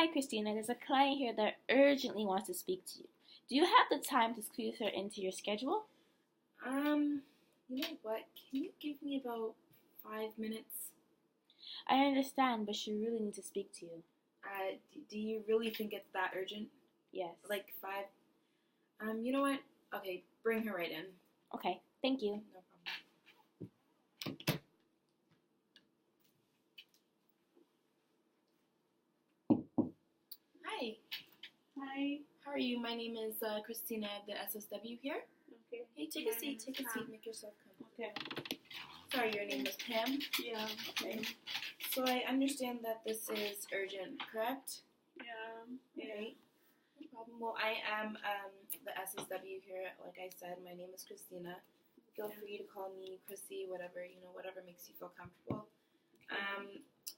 Hi, Christina. There's a client here that urgently wants to speak to you. Do you have the time to squeeze her into your schedule? Um, you know what? Can you give me about 5 minutes? I understand, but she really needs to speak to you. Do you really think it's that urgent? Yes. Like five? You know what? Okay, bring her right in. Okay, thank you. No problem. Hi. Hi. How are you? My name is Christina of the SSW here. Okay. Hey, take a seat. Take a seat. Make yourself comfortable. Okay. Sorry, your name is Pam? Yeah. Okay. So I understand that this is urgent, correct? Yeah. Okay. No problem. Well, I am the SSW here. Like I said, my name is Christina. Feel free to call me Chrissy, whatever, whatever makes you feel comfortable.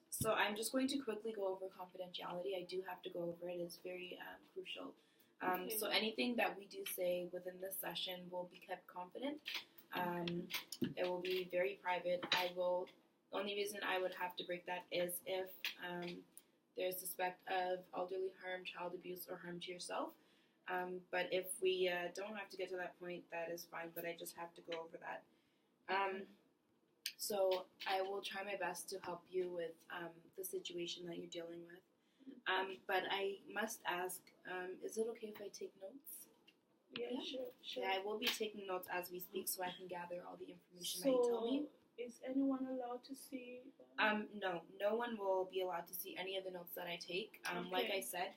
So I'm just going to quickly go over confidentiality. I do have to go over it. It's very crucial. So anything that we do say within this session will be kept confident. It will be very private. The only reason I would have to break that is if there's suspect of elderly harm, child abuse, or harm to yourself. But if we don't have to get to that point, that is fine, but I just have to go over that. So I will try my best to help you with the situation that you're dealing with. But I must ask, is it okay if I take notes? Yeah, sure. Yeah, I will be taking notes as we speak so I can gather all the information that you tell me. Is anyone allowed to see? No one will be allowed to see any of the notes that I take. Like I said,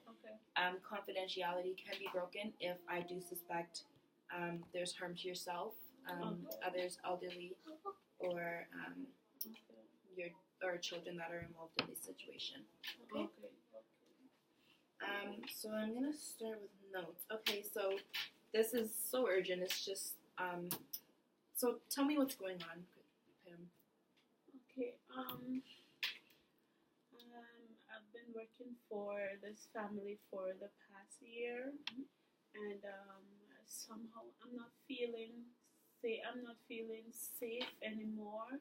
confidentiality can be broken if I do suspect there's harm to yourself, others elderly, or or children that are involved in this situation. Okay. So I'm gonna start with notes. Okay, so this is so urgent. It's just so tell me what's going on, Pam. Okay. I've been working for this family for the past year, and somehow I'm not feeling safe anymore.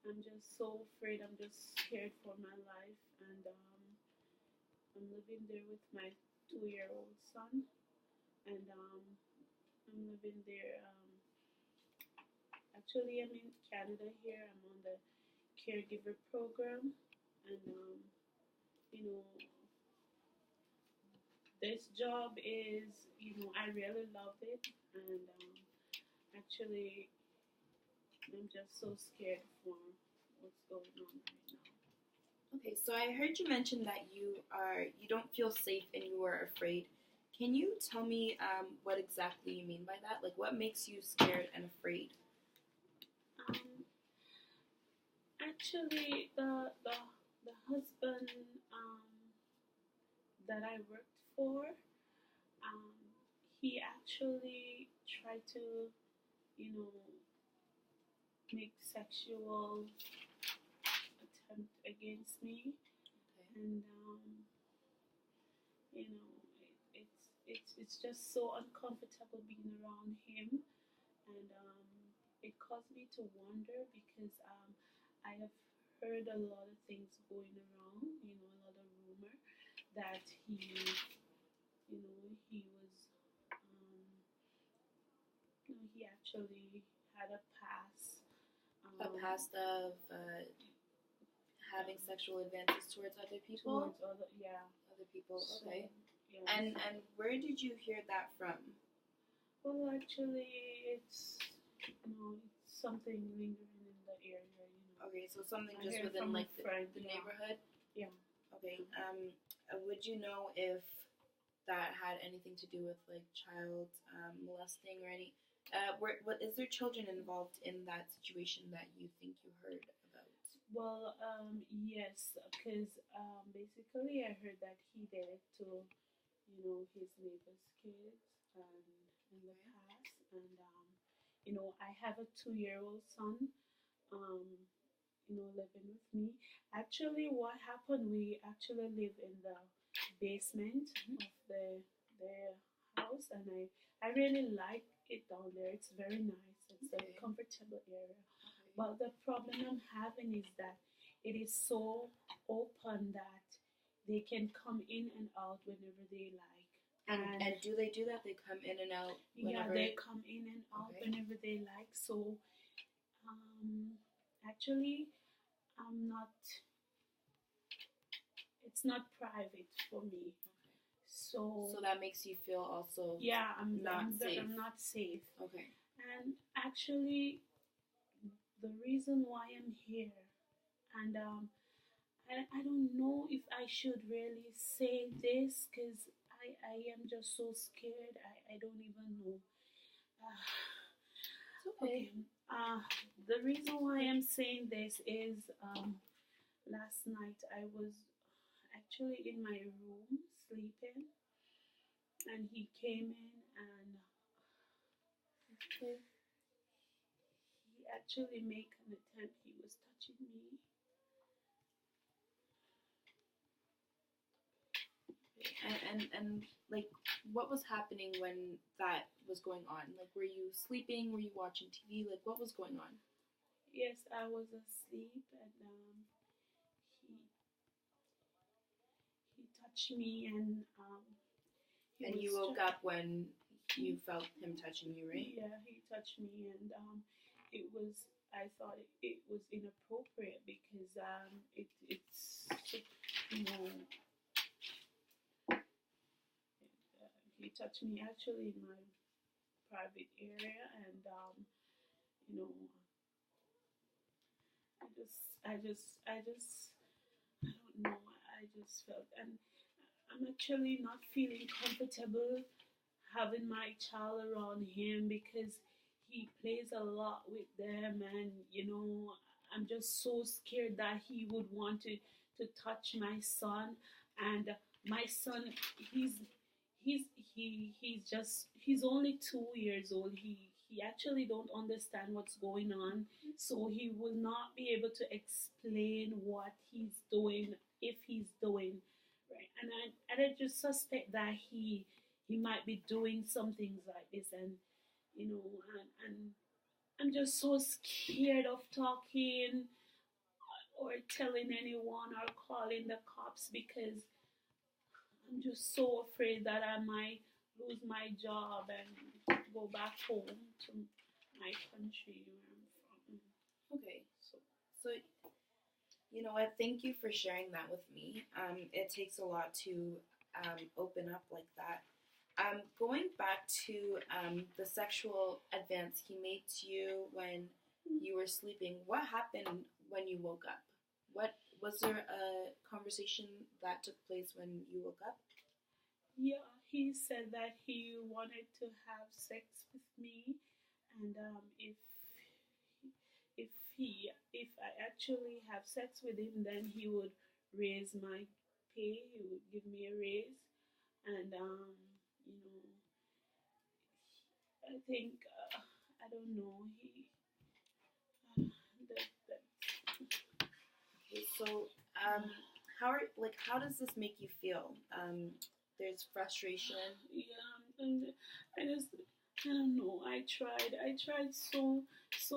I'm just so afraid. I'm just scared for my life, and I'm living there with my 2-year-old son, and I'm living there. Actually, I'm in Canada here. I'm on the caregiver program, and you know, this job is, I really love it, and actually, I'm just so scared for what's going on right now. Okay, so I heard you mention that you don't feel safe and you are afraid. Can you tell me what exactly you mean by that? Like, what makes you scared and afraid? Actually, the husband that I worked for, he actually tried to, make sexual attempt against me, and it's just so uncomfortable being around him, and it caused me to wonder because I have heard a lot of things going around, a lot of rumor that he was, he actually had a past. A past of having sexual advances towards other people? Other people, okay. Yeah, and where did you hear that from? Well, actually, it's something lingering in the area, Okay, so something just within like the neighborhood? Yeah. Okay. Would you know if that had anything to do with like child molesting or any? What is there children involved in that situation that you think you heard about? Well, yes, because basically I heard that he did it to, his neighbor's kids in the past, and I have a 2-year-old son, living with me. Actually, what happened? We actually live in the basement of the house, and I really like it down there. It's very nice. It's a comfortable area. But the problem I'm having is that it is so open that they can come in and out whenever they like. And do they do that? They come in and out whenever? Yeah, they come in and out whenever they like. So, actually, I'm not. It's not private for me. So that makes you feel also I'm not safe. I'm not safe. Okay. And actually, the reason why I'm here, and I don't know if I should really say this because I am just so scared. I don't even know. It's okay. The reason why I'm saying this is last night I was actually in my room sleeping, and he came in and he actually made an attempt. He was touching me. And like, what was happening when that was going on? Like, were you sleeping? Were you watching TV? Like, what was going on? Yes, I was asleep, and he touched me, and you woke up when you felt him touching you, right? Yeah, he touched me, and it was. I thought it was inappropriate because it's you know he touched me actually in my private area, and you know I don't know. I just felt, and I'm actually not feeling comfortable having my child around him because he plays a lot with them, and I'm just so scared that he would want to touch my son. And my son, he's he's he's only 2 years old. He actually don't understand what's going on, so he will not be able to explain what he's doing if he's doing right. And I just suspect that he might be doing some things like this, and and I'm just so scared of talking or telling anyone or calling the cops because I'm just so afraid that I might lose my job and go back home to my country where I'm from. Okay, so you know what? Thank you for sharing that with me. It takes a lot to open up like that. Going back to the sexual advance he made to you when you were sleeping, what happened when you woke up? What was there a conversation that took place when you woke up? Yeah, he said that he wanted to have sex with me, and if I actually have sex with him, then he would raise my pay. He would give me a raise, and you know, I think I don't know. That Okay, so how does this make you feel? There's frustration. Yeah, and I don't know. I tried so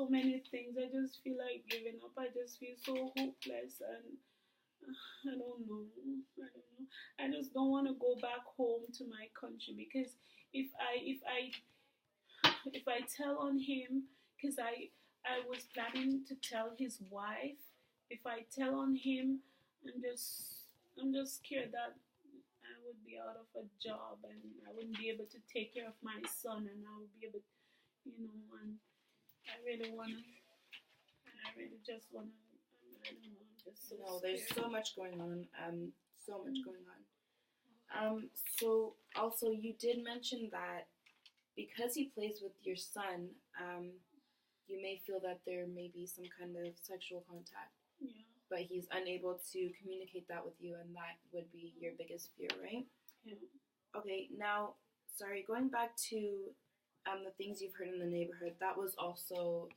many things. I just feel like giving up. I just feel so hopeless, and I don't know. I don't know. I just don't want to go back home to my country because if I tell on him, because I was planning to tell his wife. If I tell on him, I'm just scared that I would be out of a job and I wouldn't be able to take care of my son, and I would be able, and I really just wanna, I don't know, I'm just so No, scared. there's so much going on. So much going on. So also you did mention that because he plays with your son, you may feel that there may be some kind of sexual contact. Yeah. But he's unable to communicate that with you, and that would be your biggest fear, right? Yeah. Okay, now, sorry, going back to the things you've heard in the neighborhood, that was also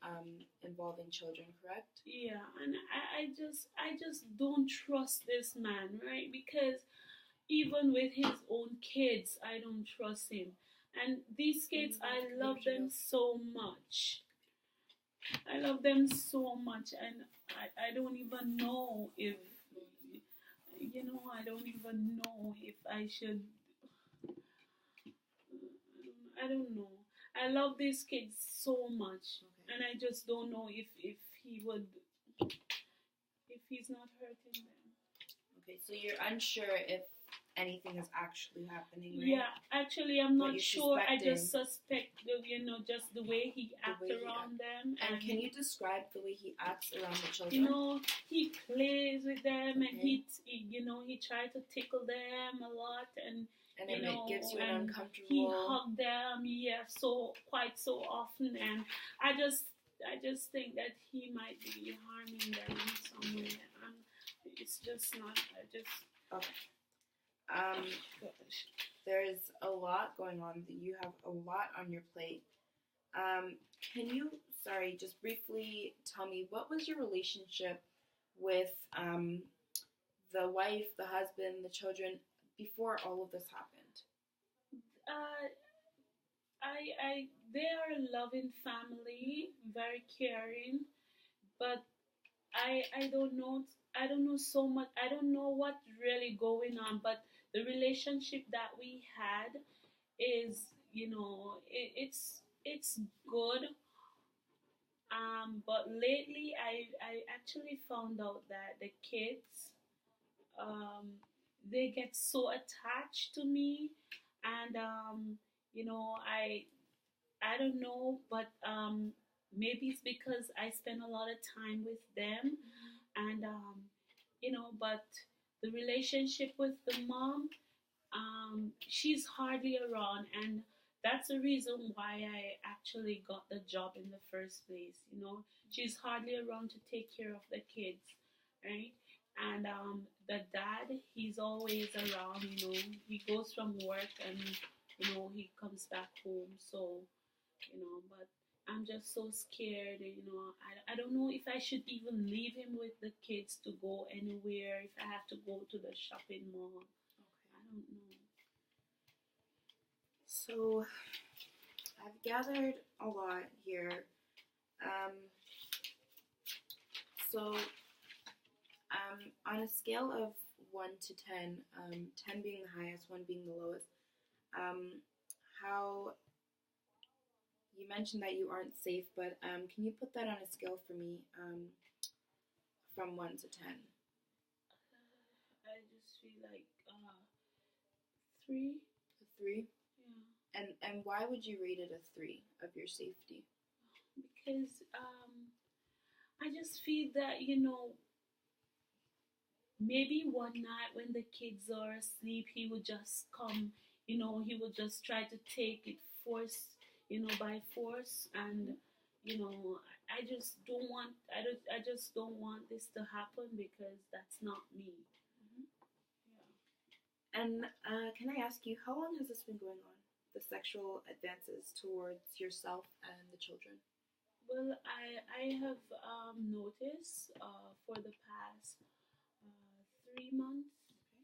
involving children, correct? Yeah, and I just don't trust this man, right? Because even with his own kids, I don't trust him. And these kids, I love them so much. I love them so much, and I don't even know if I don't even know if I should. I don't know. I love these kids so much, Okay. and I just don't know if he would, if he's not hurting them. Okay, so you're unsure if anything is actually happening, right? Yeah, actually, I'm But not you're sure. I just suspecting. suspect, just the way he acts way he around them. And can you describe the way he acts around the children? He plays with them, and Okay. he tried to tickle them a lot, and then it gives you an and uncomfortable. he hugged them, quite so often, and I just think that he might be harming them in some way, and it's just not. Okay. Gosh. There's a lot going on. You have a lot on your plate. Can you, just briefly tell me, what was your relationship with the wife, the husband, the children before all of this happened? Uh, they are a loving family, very caring, but I don't know. I don't know so much. I don't know what's really going on, but the relationship that we had is, it's good. But lately, I actually found out that the kids, um, they get so attached to me, and I don't know, but maybe it's because I spend a lot of time with them, and but the relationship with the mom, she's hardly around, and that's the reason why I actually got the job in the first place. She's hardly around to take care of the kids, right? And the dad, he's always around. He goes from work, and he comes back home. So but I'm just so scared. I don't know if I should even leave him with the kids to go anywhere, if I have to go to the shopping mall. I don't know. So I've gathered a lot here. So on a scale of 1 to 10, 10 being the highest, 1 being the lowest, how you mentioned that you aren't safe, but can you put that on a scale for me, from 1 to 10? I just feel like 3. A 3? Yeah. And why would you rate it a 3 of your safety? Because I just feel that maybe one night when the kids are asleep, he would just come. He would just try to take it by force, and I just don't want. I just don't want this to happen, because that's not me. Mm-hmm. Yeah. And can I ask you, how long has this been going on? The sexual advances towards yourself and the children? Well, I have noticed for the past 3 months.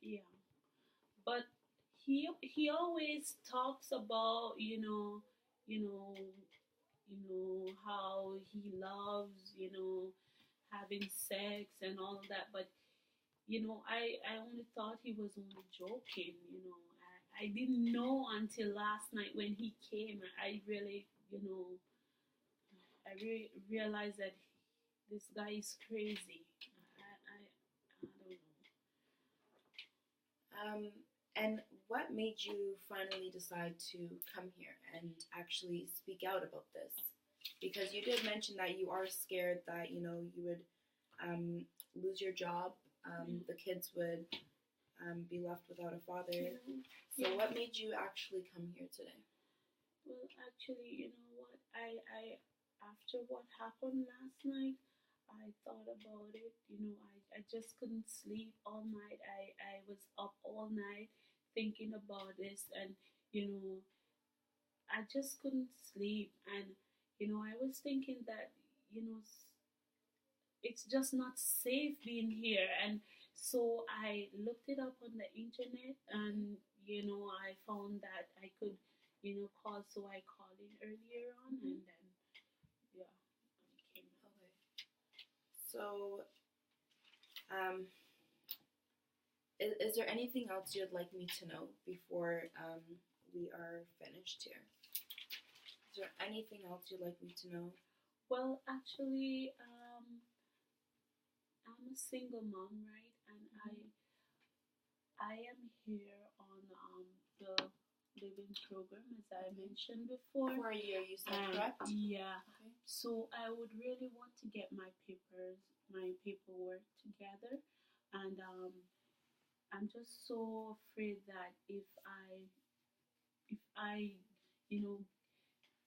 Yeah, but he always talks about how he loves having sex and all that, but I only thought he was only joking. I didn't know until last night when he came. I really realized that this guy is crazy. I don't know. And what made you finally decide to come here and actually speak out about this? Because you did mention that you are scared that, you would lose your job, the kids would be left without a father. So what made you actually come here today? Well, actually, you know what? I after what happened last night, I thought about it. I just couldn't sleep all night. I was up all night thinking about this, and you know, I just couldn't sleep. And I was thinking that it's just not safe being here. And so I looked it up on the internet, and I found that I could call. So I called in earlier on, and then yeah, I came. Okay. So, um, is there anything else you'd like me to know before we are finished here? Is there anything else you'd like me to know? Well, actually, I'm a single mom, right? And I am here on the living program, as I mentioned before. For a year, you said, correct? Yeah. Okay. So I would really want to get my paperwork together, and I'm just so afraid that if I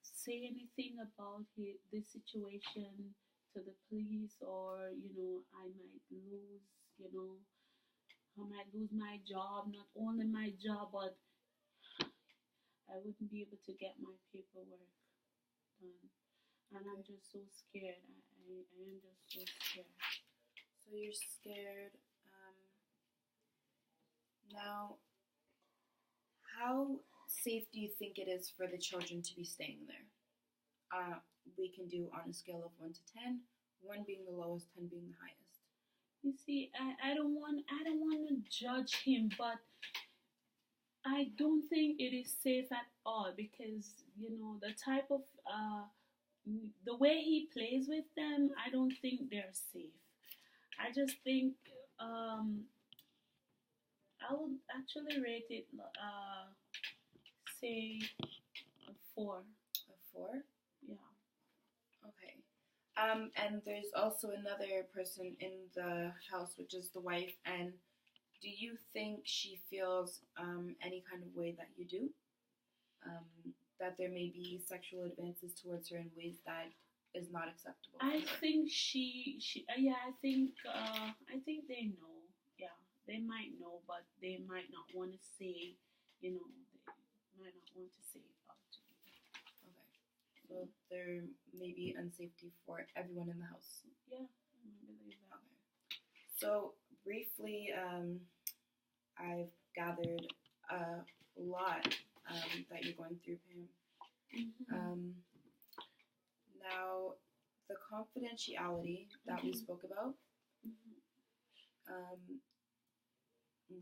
say anything about this situation to the police, or I might lose, I might lose my job, not only my job, but I wouldn't be able to get my paperwork done. And I'm just so scared. I am just so scared. So you're scared. Now, how safe do you think it is for the children to be staying there? We can do on a scale of 1 to 10, 1 being the lowest, 10 being the highest. You see, I don't want to judge him, but I don't think it is safe at all, because the type of the way he plays with them, I don't think they're safe. I just think I would actually rate it say a 4. A 4? Yeah. Okay. And there's also another person in the house, which is the wife. And do you think she feels any kind of way that you do? That there may be sexual advances towards her in ways that is not acceptable? I think she yeah, I think they know. Yeah, they might know, but they might not want to say. They might not want to say it out to me. Okay. So there may be unsafety for everyone in the house. Yeah, I believe that. Okay. So briefly, I've gathered a lot that you're going through, Pam. Now, the confidentiality that we spoke about,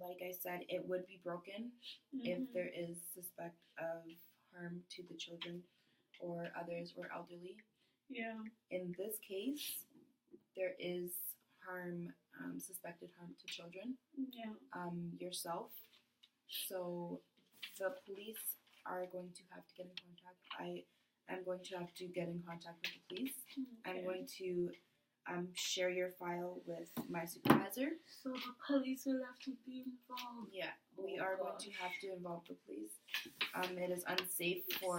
like I said, it would be broken if there is suspect of harm to the children or others or elderly. Yeah. In this case, there is harm, suspected harm to children. Yeah. Yourself. So the police are going to have to get in contact. I am going to have to get in contact with the police. Okay. I'm going to share your file with my supervisor. So the police will have to be involved. Yeah, we are going to have to involve the police. It is unsafe for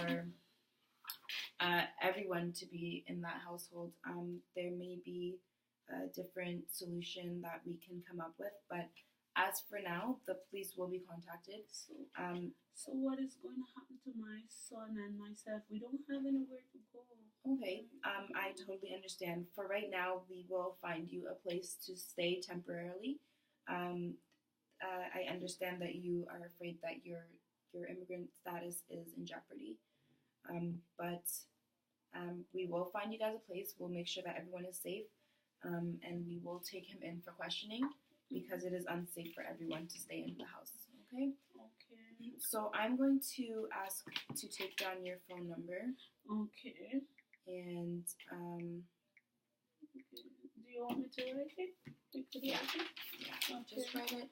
everyone to be in that household. There may be a different solution that we can come up with, but as for now, the police will be contacted. So what is going to happen to my son and myself? We don't have anywhere to go. Okay, I totally understand. For right now, we will find you a place to stay temporarily. I understand that you are afraid that your immigrant status is in jeopardy. But we will find you guys a place. We'll make sure that everyone is safe, and we will take him in for questioning, because it is unsafe for everyone to stay in the house. Okay? Okay. So I'm going to ask to take down your phone number. Okay. And okay. Do you want me to write it? Yeah. Okay. Just write it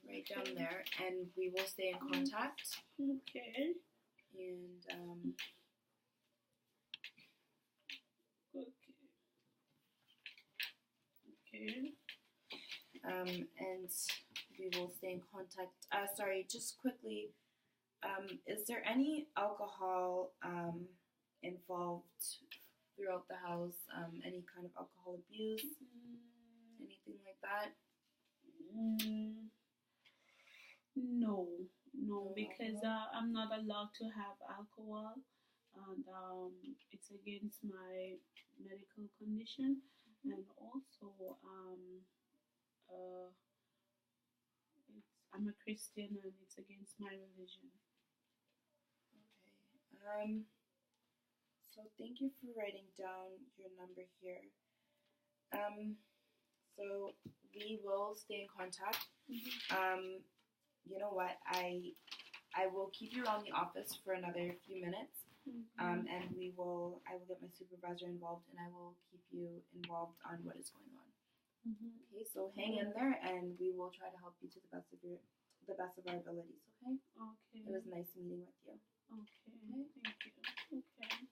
right down there, and we will stay in contact. Okay. And Okay. And we will stay in contact. Sorry, just quickly, is there any alcohol involved throughout the house? Any kind of alcohol abuse? Anything like that? No, because I'm not allowed to have alcohol, and it's against my medical condition, and also I'm a Christian, and it's against my religion. Okay. So thank you for writing down your number here. So we will stay in contact. Mm-hmm. You know what? I will keep you around the office for another few minutes. Mm-hmm. And I will get my supervisor involved, and I will keep you involved on what is going on. Mm-hmm. Okay, so hang in there, and we will try to help you to the best of our abilities. Okay. Okay. It was nice meeting with you. Okay. Okay. Thank you. Okay.